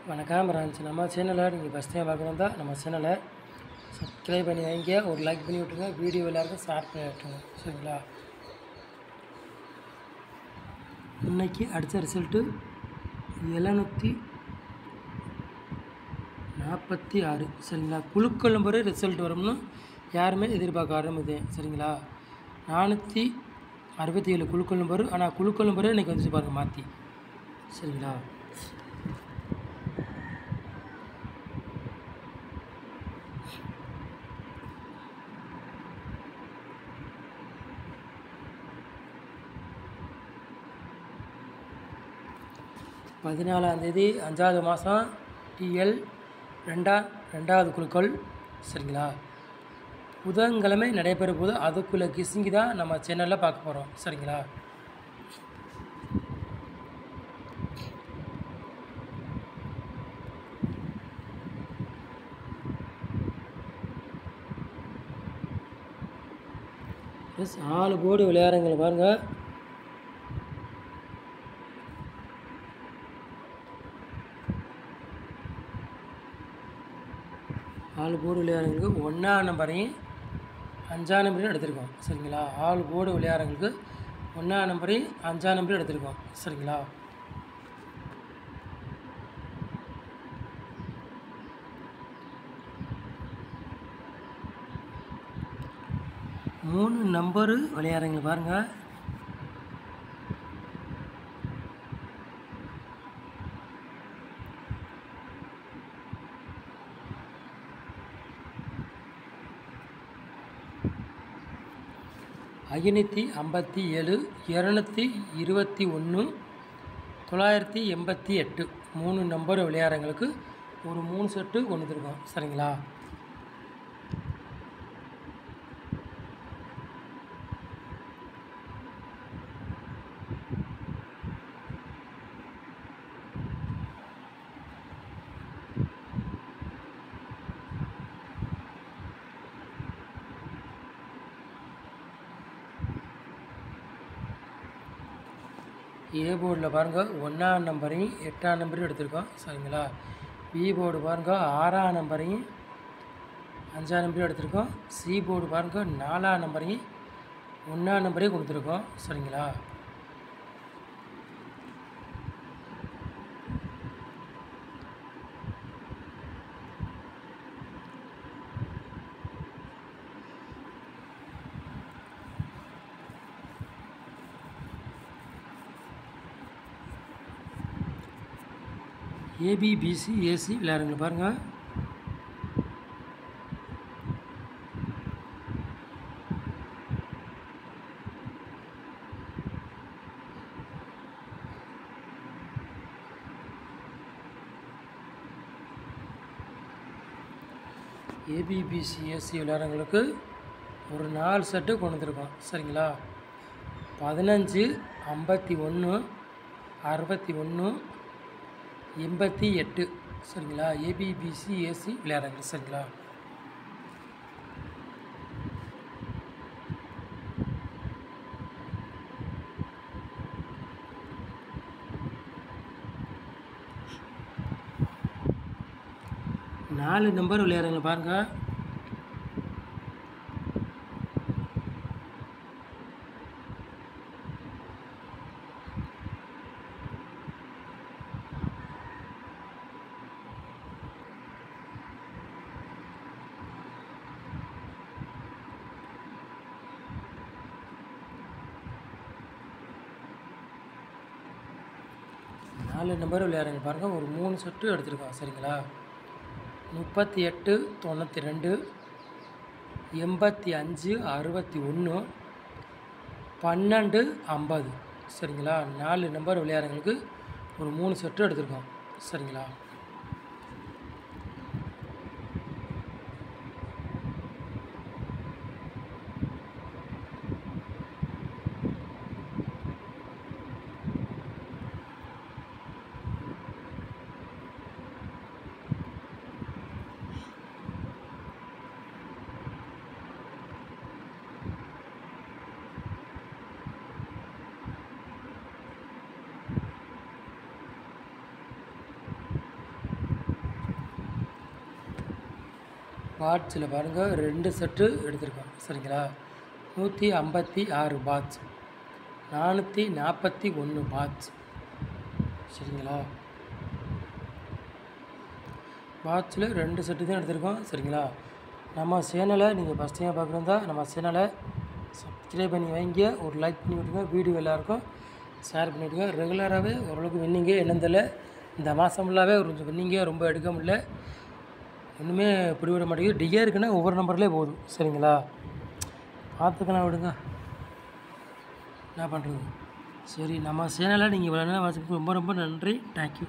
வணக்கம் ஃப்ரெண்ட்ஸ். நம்ம சேனலை நீங்கள் ஃபஸ்ட் டைம் பார்க்கணும் தான் நம்ம சேனலை சப்ஸ்கிரைப் பண்ணி வைங்க, ஒரு லைக் பண்ணி விட்டுருங்க, வீடியோ எல்லாருக்கும் ஷேர் பண்ணி விட்டுருங்க. சரிங்களா? இன்றைக்கி அடித்த ரிசல்ட்டு 746. சரிங்களா? குழுக்கள் நம்பரு ரிசல்ட் வரும்னு யாருமே எதிர்பார்க்க ஆரம்பிது. சரிங்களா? 467 குழுக்கள் நம்பரு. ஆனால் குழுக்கள் நம்பரே இன்றைக்கி வந்துச்சு பாருங்கள் மாற்றி. சரிங்களா? பதினாலாந்தேதி 5வது மாதம் டிஎல் ரெண்டாவது குழுக்கள். சரிங்களா? புதன்கிழமை நடைபெற போது அதுக்குள்ளே கிசிங்கி தான் நம்ம சேனலில் பார்க்க போகிறோம். சரிங்களா? ப்ளஸ் 4 போர்டு விளையாடுறவங்களை பாருங்கள். ஆள் போர்டு விளையாடுறவங்களுக்கு 1ஆம் நம்பரையும் 5ஆம் நம்பரையும் எடுத்திருக்கோம். சரிங்களா? ஆள் போர்டு விளையாடுறவங்களுக்கு 1ஆம் நம்பரையும் 5ஆம் நம்பரையும் எடுத்திருக்கோம். சரிங்களா? மூணு நம்பரு விளையாடுறவங்களை பாருங்கள். ஐநூற்றி 57, 221, 988 3 நம்பர் விளையாடுறவங்களுக்கு ஒரு 3 செட்டு கொண்டு வந்துருக்கோம். சரிங்களா? ஏ போர்டில் பாருங்கள் 1ஆம் நம்பரையும் 8ஆம் நம்பரையும் எடுத்திருக்கோம். சரிங்களா? பி போர்டு பாருங்கள் 6ஆம் நம்பரையும் 5ஆம் நம்பரையும் எடுத்திருக்கோம். சி போர்டு பாருங்கள் 4ஆம் நம்பரையும் 1ஆம் நம்பரையும் கொடுத்துருக்கோம். சரிங்களா? ஏபிபிசி ஏசி விளையாடுங்க பாருங்கள். ஏபிபிசி ஏசி விளையாடுறவங்களுக்கு ஒரு 4 செட்டு கொண்டு வந்துருக்கோம். சரிங்களா? 15, 51, 61, 88. சரிங்களா? ஏபிபிசி ஏசி விளையாடுறவங்க. சரிங்களா? நாலு நம்பர் விளையாடுறவங்க பாருங்கள். நாலு நம்பர் விளையாடுங்க பாருங்கள். ஒரு 3 செட்டு எடுத்துருக்கோம். சரிங்களா? 38, 92, 85, 61, 12, 50. சரிங்களா? 4 நம்பர் விளையாடுறவங்களுக்கு ஒரு 3 செட்டு எடுத்துருக்கோம். சரிங்களா? பாட்ஸில் பாருங்கள் 2 செட்டு எடுத்திருக்கோம் சரிங்களா. 156 பாட்ஸ், 441 பாட்ஸ் சரிங்களா. பாட்ஸில் 2 செட்டு தான் எடுத்திருக்கோம் சரிங்களா. நம்ம சேனலை நீங்கள் ஃபஸ்ட் டைம் பார்க்குறதா நம்ம சேனலை சப்ஸ்கிரைப் பண்ணி வைங்க, ஒரு லைக் பண்ணி விட்டுருங்க, வீடியோ எல்லாருக்கும் ஷேர் பண்ணிவிடுங்க. ரெகுலராகவே ஓரளவுக்கு வின்னிங்கே என்னன்னு தெரியல, இந்த மாதம் ஃபுல்லாகவே ஒரு வின்னிங்கே ரொம்ப எடுக்க முடியல, ஒன்றுமே பிடிவிட மாட்டேங்குது. டிகே இருக்குன்னா ஒவ்வொரு நம்பர்லேயே போதும் சரிங்களா. பார்த்துக்கலாம் விடுங்க, என்ன பண்ணுறது. சரி நம்ம சேனலை நீங்கள் இவ்வளோ நேரம் வாசிக்கிறதுக்கு ரொம்ப ரொம்ப நன்றி. தேங்க்யூ.